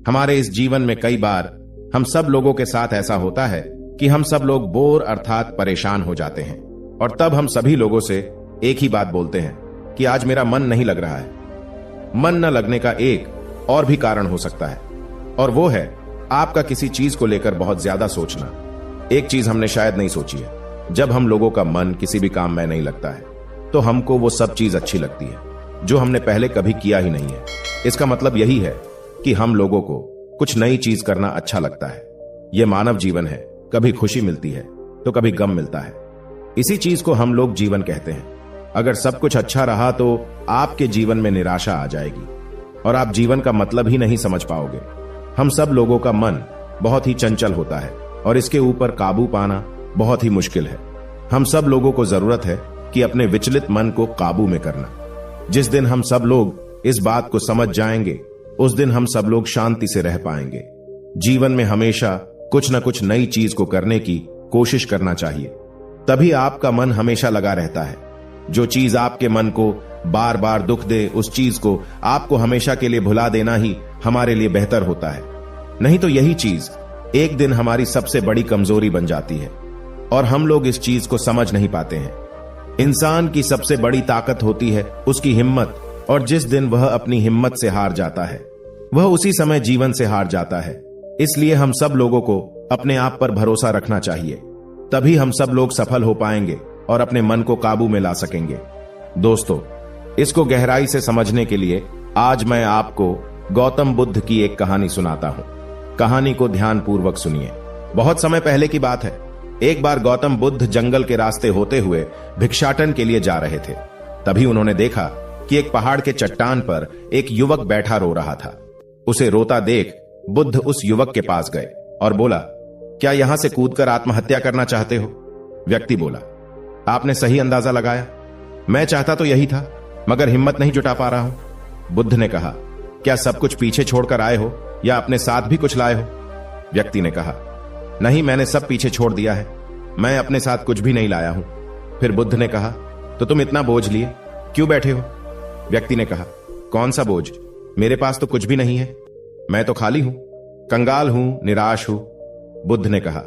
हमारे इस जीवन में कई बार हम सब लोगों के साथ ऐसा होता है कि हम सब लोग बोर अर्थात परेशान हो जाते हैं और तब हम सभी लोगों से एक ही बात बोलते हैं कि आज मेरा मन नहीं लग रहा है। मन न लगने का एक और भी कारण हो सकता है और वो है आपका किसी चीज को लेकर बहुत ज्यादा सोचना। एक चीज हमने शायद नहीं सोची है, जब हम लोगों का मन किसी भी काम में नहीं लगता है तो हमको वो सब चीज अच्छी लगती है जो हमने पहले कभी किया ही नहीं है। इसका मतलब यही है कि हम लोगों को कुछ नई चीज करना अच्छा लगता है। यह मानव जीवन है, कभी खुशी मिलती है तो कभी गम मिलता है। इसी चीज को हम लोग जीवन कहते हैं। अगर सब कुछ अच्छा रहा तो आपके जीवन में निराशा आ जाएगी और आप जीवन का मतलब ही नहीं समझ पाओगे। हम सब लोगों का मन बहुत ही चंचल होता है और इसके ऊपर काबू पाना बहुत ही मुश्किल है। हम सब लोगों को जरूरत है कि अपने विचलित मन को काबू में करना। जिस दिन हम सब लोग इस बात को समझ जाएंगे उस दिन हम सब लोग शांति से रह पाएंगे। जीवन में हमेशा कुछ न कुछ नई चीज को करने की कोशिश करना चाहिए, तभी आपका मन हमेशा लगा रहता है। जो चीज आपके मन को बार बार दुख दे उस चीज को आपको हमेशा के लिए भुला देना ही हमारे लिए बेहतर होता है। नहीं तो यही चीज एक दिन हमारी सबसे बड़ी कमजोरी बन जाती है और हम लोग इस चीज को समझ नहीं पाते हैं। इंसान की सबसे बड़ी ताकत होती है उसकी हिम्मत, और जिस दिन वह अपनी हिम्मत से हार जाता है वह उसी समय जीवन से हार जाता है। इसलिए हम सब लोगों को अपने आप पर भरोसा रखना चाहिए, तभी हम सब लोग सफल हो पाएंगे और अपने मन को काबू में ला सकेंगे। दोस्तों, इसको गहराई से समझने के लिए आज मैं आपको गौतम बुद्ध की एक कहानी सुनाता हूं। कहानी को ध्यानपूर्वक सुनिए। बहुत समय पहले की बात है। एक बार गौतम बुद्ध जंगल के रास्ते होते हुए भिक्षाटन के लिए जा रहे थे। तभी उन्होंने देखा कि एक पहाड़ के चट्टान पर एक युवक बैठा रो रहा था। उसे रोता देख बुद्ध उस युवक के पास गए और बोला, क्या यहां से कूदकर आत्महत्या करना चाहते हो? व्यक्ति बोला, आपने सही अंदाजा लगाया, मैं चाहता तो यही था मगर हिम्मत नहीं जुटा पा रहा हूं। बुद्ध ने कहा, क्या सब कुछ पीछे छोड़कर आए हो या अपने साथ भी कुछ लाए हो? व्यक्ति ने कहा, नहीं, मैंने सब पीछे छोड़ दिया है, मैं अपने साथ कुछ भी नहीं लाया हूं। फिर बुद्ध ने कहा, तो तुम इतना बोझ लिए क्यों बैठे हो? व्यक्ति ने कहा, कौन सा बोझ? मेरे पास तो कुछ भी नहीं है, मैं तो खाली हूं, कंगाल हूं, निराश हूं। बुद्ध ने कहा,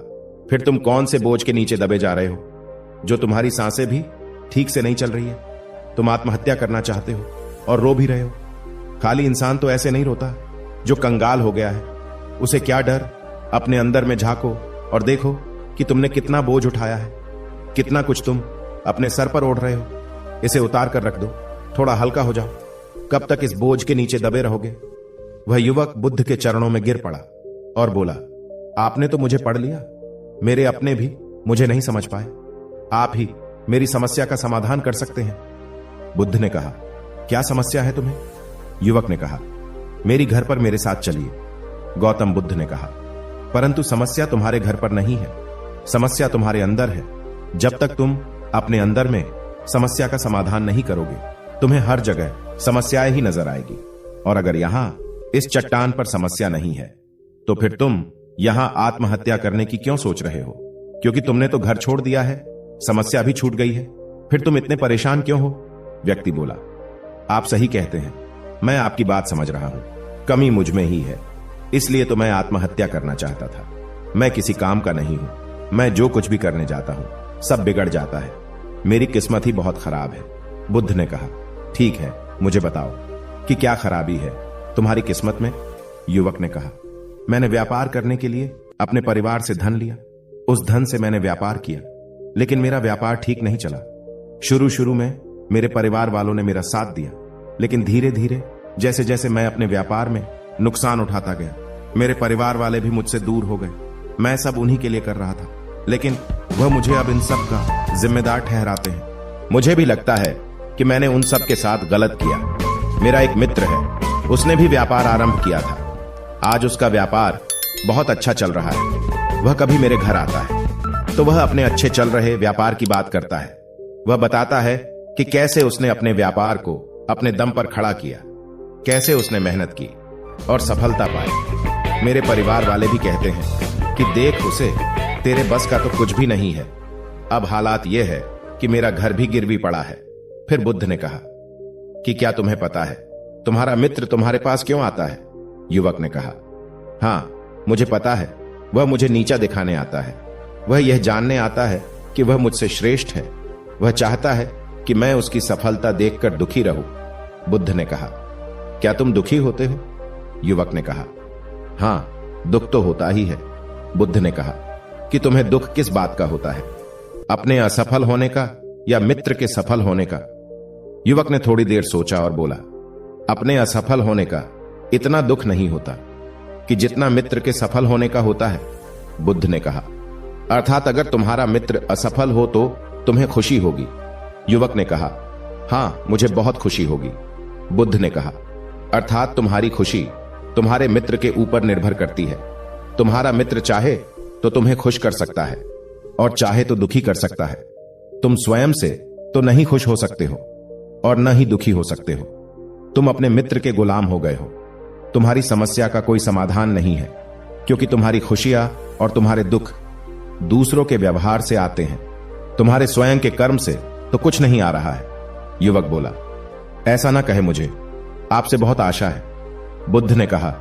फिर तुम कौन से बोझ के नीचे दबे जा रहे हो जो तुम्हारी सांसें भी ठीक से नहीं चल रही है? तुम आत्महत्या करना चाहते हो और रो भी रहे हो। खाली इंसान तो ऐसे नहीं रोता जो कंगाल हो गया है। उसे क्या डर? अपने अंदर में झांको और देखो कि तुमने कितना बोझ उठाया है, कितना कुछ तुम अपने सर पर ओढ़ रहे हो। इसे उतार कर रख दो, थोड़ा हल्का हो जाओ। कब तक इस बोझ के नीचे दबे रहोगे? वह युवक बुद्ध के चरणों में गिर पड़ा और बोला, आपने तो मुझे पढ़ लिया, मेरे अपने भी मुझे नहीं समझ पाए, आप ही मेरी समस्या का समाधान कर सकते हैं। बुद्ध ने कहा, क्या समस्या है तुम्हें? युवक ने कहा, मेरी घर पर मेरे साथ चलिए। गौतम बुद्ध ने कहा, परंतु समस्या तुम्हारे घर पर नहीं है, समस्या तुम्हारे अंदर है। जब तक तुम अपने अंदर में समस्या का समाधान नहीं करोगे तुम्हें हर जगह समस्याएं ही नजर आएगी। और अगर यहां इस चट्टान पर समस्या नहीं है तो फिर तुम यहां आत्महत्या करने की क्यों सोच रहे हो? क्योंकि तुमने तो घर छोड़ दिया है, समस्या भी छूट गई है, फिर तुम इतने परेशान क्यों हो? व्यक्ति बोला, आप सही कहते हैं, मैं आपकी बात समझ रहा हूं, कमी मुझ में ही है, इसलिए तो मैं आत्महत्या करना चाहता था। मैं किसी काम का नहीं हूं, मैं जो कुछ भी करने जाता हूं सब बिगड़ जाता है, मेरी किस्मत ही बहुत खराब है। बुद्ध ने कहा, ठीक है, मुझे बताओ कि क्या खराबी है तुम्हारी किस्मत में? युवक ने कहा, मैंने व्यापार करने के लिए अपने परिवार से धन लिया, उस धन से मैंने व्यापार किया, लेकिन मेरा व्यापार ठीक नहीं चला। शुरू में मेरे परिवार वालों ने मेरा साथ दिया, लेकिन धीरे धीरे जैसे जैसे मैं अपने व्यापार में नुकसान उठाता गया, मेरे परिवार वाले भी मुझसे दूर हो गए। मैं सब उन्हीं के लिए कर रहा था, लेकिन वह मुझे अब इन सब का जिम्मेदार ठहराते हैं। मुझे भी लगता है कि मैंने उन सब के साथ गलत किया। मेरा एक मित्र है, उसने भी व्यापार आरंभ किया था, आज उसका व्यापार बहुत अच्छा चल रहा है। वह कभी मेरे घर आता है तो वह अपने अच्छे चल रहे व्यापार की बात करता है। वह बताता है कि कैसे उसने अपने व्यापार को अपने दम पर खड़ा किया, कैसे उसने मेहनत की और सफलता पाई। मेरे परिवार वाले भी कहते हैं कि देख उसे, तेरे बस का तो कुछ भी नहीं है। अब हालात यह है कि मेरा घर भी गिरवी पड़ा है। फिर बुद्ध ने कहा कि क्या तुम्हें पता है तुम्हारा मित्र तुम्हारे पास क्यों आता है? युवक ने कहा, हाँ, मुझे पता है वह मुझे नीचा दिखाने आता है। वह यह जानने आता है कि वह मुझसे श्रेष्ठ है। वह चाहता है कि मैं उसकी सफलता देखकर दुखी रहूं। बुद्ध ने कहा, क्या तुम दुखी होते हो? युवक ने कहा, हाँ, दुख तो होता ही है। बुद्ध ने कहा कि तुम्हें दुख किस बात का होता है, अपने असफल होने का या मित्र के सफल होने का? युवक ने थोड़ी देर सोचा और बोला, अपने असफल होने का इतना दुख नहीं होता कि जितना मित्र के सफल होने का होता है। बुद्ध ने कहा, अर्थात अगर तुम्हारा मित्र असफल हो तो तुम्हें खुशी होगी। युवक ने कहा, हां, मुझे बहुत खुशी होगी। बुद्ध ने कहा, अर्थात तुम्हारी खुशी तुम्हारे मित्र के ऊपर निर्भर करती है। तुम्हारा मित्र चाहे तो तुम्हें खुश कर सकता है और चाहे तो दुखी कर सकता है। तुम स्वयं से तो नहीं खुश हो सकते हो और न ही दुखी हो सकते हो। तुम अपने मित्र के गुलाम हो गए हो। तुम्हारी समस्या का कोई समाधान नहीं है, क्योंकि तुम्हारी खुशियां और तुम्हारे दुख दूसरों के व्यवहार से आते हैं। तुम्हारे स्वयं के कर्म से तो कुछ नहीं आ रहा है। युवक बोला, ऐसा ना कहे, मुझे आपसे बहुत आशा है। बुद्ध ने कहा,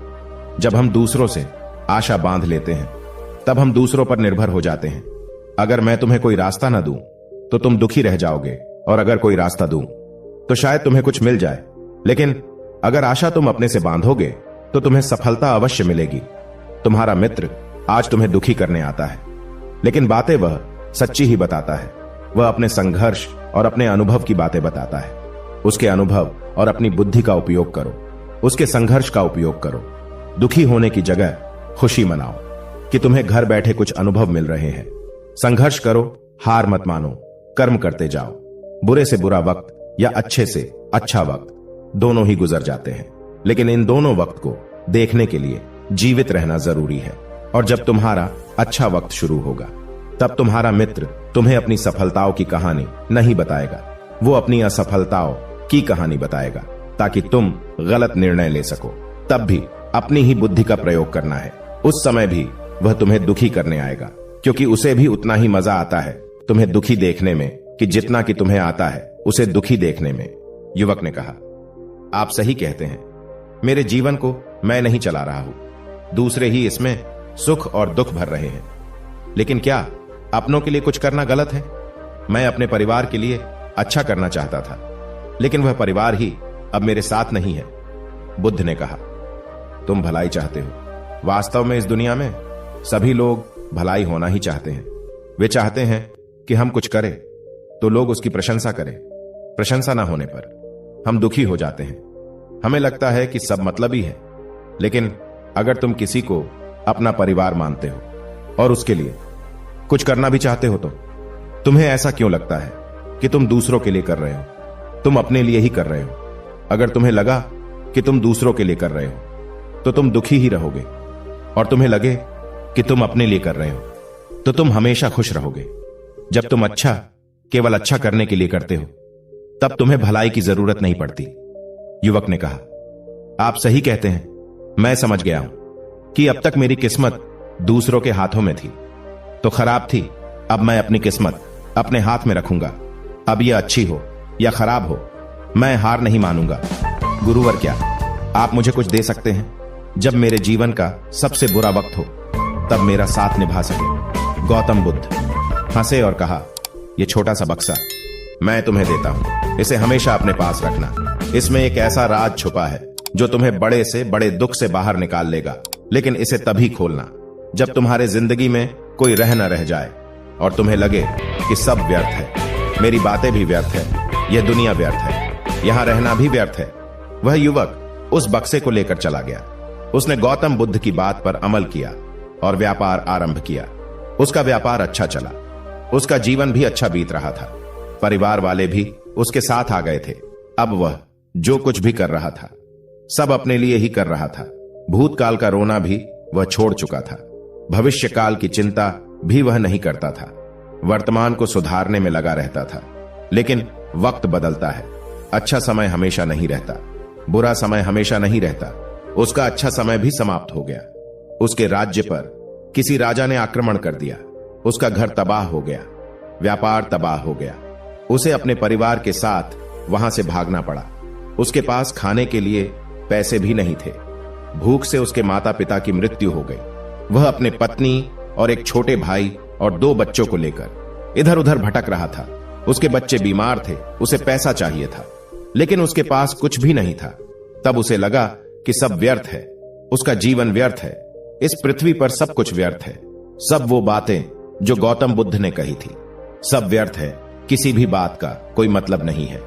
जब हम दूसरों से आशा बांध लेते हैं तब हम दूसरों पर निर्भर हो जाते हैं। अगर मैं तुम्हें कोई रास्ता ना दूं तो तुम दुखी रह जाओगे, और अगर कोई रास्ता दूं तो शायद तुम्हें कुछ मिल जाए। लेकिन अगर आशा तुम अपने से बांधोगे तो तुम्हें सफलता अवश्य मिलेगी। तुम्हारा मित्र आज तुम्हें दुखी करने आता है, लेकिन बातें वह सच्ची ही बताता है। वह अपने संघर्ष और अपने अनुभव की बातें बताता है। उसके अनुभव और अपनी बुद्धि का उपयोग करो, उसके संघर्ष का उपयोग करो। दुखी होने की जगह खुशी मनाओ कि तुम्हें घर बैठे कुछ अनुभव मिल रहे हैं। संघर्ष करो, हार मत मानो, कर्म करते जाओ। बुरे से बुरा वक्त या अच्छे से अच्छा वक्त दोनों ही गुजर जाते हैं, लेकिन इन दोनों वक्त को देखने के लिए जीवित रहना जरूरी है। और जब तुम्हारा अच्छा वक्त शुरू होगा तब तुम्हारा मित्र तुम्हें अपनी सफलताओं की कहानी नहीं बताएगा, वो अपनी असफलताओं की कहानी बताएगा, ताकि तुम गलत निर्णय ले सको। तब भी अपनी ही बुद्धि का प्रयोग करना है। उस समय भी वह तुम्हें दुखी करने आएगा, क्योंकि उसे भी उतना ही मजा आता है तुम्हें दुखी देखने में कि जितना कि तुम्हें आता है उसे दुखी देखने में। युवक ने कहा, आप सही कहते हैं। मेरे जीवन को मैं नहीं चला रहा हूं, दूसरे ही इसमें सुख और दुख भर रहे हैं। लेकिन क्या अपनों के लिए कुछ करना गलत है? मैं अपने परिवार के लिए अच्छा करना चाहता था, लेकिन वह परिवार ही अब मेरे साथ नहीं है। बुद्ध ने कहा, तुम भलाई चाहते हो। वास्तव में इस दुनिया में सभी लोग भलाई होना ही चाहते हैं। वे चाहते हैं कि हम कुछ करें तो लोग उसकी प्रशंसा करें। प्रशंसा ना होने पर हम दुखी हो जाते हैं। हमें लगता है कि सब मतलबी है। लेकिन अगर तुम किसी को अपना परिवार मानते हो और उसके लिए कुछ करना भी चाहते हो तो तुम्हें ऐसा क्यों लगता है कि तुम दूसरों के लिए कर रहे हो? तुम अपने लिए ही कर रहे हो। अगर तुम्हें लगा कि तुम दूसरों के लिए कर रहे हो तो तुम दुखी ही रहोगे, और तुम्हें लगे कि तुम अपने लिए कर रहे हो तो तुम हमेशा खुश रहोगे। जब तुम अच्छा केवल अच्छा करने के लिए करते हो तब तुम्हें भलाई की जरूरत नहीं पड़ती। युवक ने कहा, आप सही कहते हैं। मैं समझ गया हूं कि अब तक मेरी किस्मत दूसरों के हाथों में थी तो खराब थी। अब मैं अपनी किस्मत अपने हाथ में रखूंगा। अब यह अच्छी हो या खराब हो, मैं हार नहीं मानूंगा। गुरुवर, क्या आप मुझे कुछ दे सकते हैं? जब मेरे जीवन का सबसे बुरा वक्त हो तब मेरा साथ निभा सके। गौतम बुद्ध हंसे और कहा, यह छोटा सा बक्सा मैं तुम्हें देता हूं। इसे हमेशा अपने पास रखना। इसमें एक ऐसा राज छुपा है जो तुम्हें बड़े से बड़े दुख से बाहर निकाल लेगा। लेकिन इसे तभी खोलना जब तुम्हारे जिंदगी में कोई रह न रह जाए और तुम्हें लगे कि सब व्यर्थ है। मेरी बातें भी व्यर्थ है, यह दुनिया व्यर्थ है, यहां रहना भी व्यर्थ है। वह युवक उस बक्से को लेकर चला गया। उसने गौतम बुद्ध की बात पर अमल किया और व्यापार आरंभ किया। उसका व्यापार अच्छा चला। उसका जीवन भी अच्छा बीत रहा था। परिवार वाले भी उसके साथ आ गए थे। अब वह जो कुछ भी कर रहा था सब अपने लिए ही कर रहा था। भूतकाल का रोना भी वह छोड़ चुका था। भविष्य काल की चिंता भी वह नहीं करता था। वर्तमान को सुधारने में लगा रहता था। लेकिन वक्त बदलता है। अच्छा समय हमेशा नहीं रहता, बुरा समय हमेशा नहीं रहता। उसका अच्छा समय भी समाप्त हो गया। उसके राज्य पर किसी राजा ने आक्रमण कर दिया। उसका घर तबाह हो गया, व्यापार तबाह हो गया। उसे अपने परिवार के साथ वहां से भागना पड़ा। उसके पास खाने के लिए पैसे भी नहीं थे। भूख से उसके माता पिता की मृत्यु हो गई। वह अपने पत्नी और एक छोटे भाई और 2 बच्चों को लेकर इधर उधर भटक रहा था। उसके बच्चे बीमार थे, उसे पैसा चाहिए था, लेकिन उसके पास कुछ भी नहीं था। तब उसे लगा कि सब व्यर्थ है, उसका जीवन व्यर्थ है, इस पृथ्वी पर सब कुछ व्यर्थ है। सब वो बातें जो गौतम बुद्ध ने कही थी, सब व्यर्थ है, किसी भी बात का कोई मतलब नहीं है।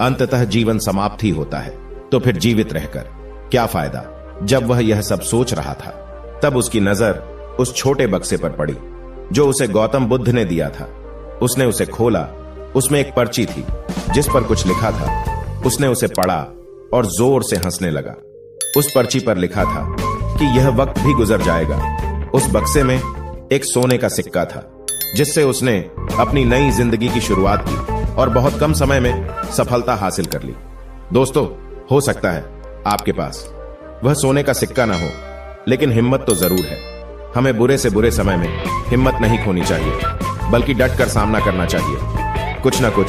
अंततः जीवन समाप्त ही होता है, तो फिर जीवित रहकर क्या फायदा। जब वह यह सब सोच रहा था, तब उसकी नजर उस छोटे बक्से पर पड़ी जो उसे गौतम बुद्ध ने दिया था। उसने उसे खोला, उसमें एक पर्ची थी जिस पर कुछ लिखा था। उसने उसे पढ़ा और जोर से हंसने लगा। उस पर्ची पर लिखा था कि यह वक्त भी गुजर जाएगा। उस बक्से में एक सोने का सिक्का था जिससे उसने अपनी नई जिंदगी की शुरुआत की और बहुत कम समय में सफलता हासिल कर ली। दोस्तों, हो सकता है आपके पास वह सोने का सिक्का ना हो, लेकिन हिम्मत तो जरूर है। हमें बुरे से बुरे समय में हिम्मत नहीं खोनी चाहिए, बल्कि डटकर सामना करना चाहिए। कुछ ना कुछ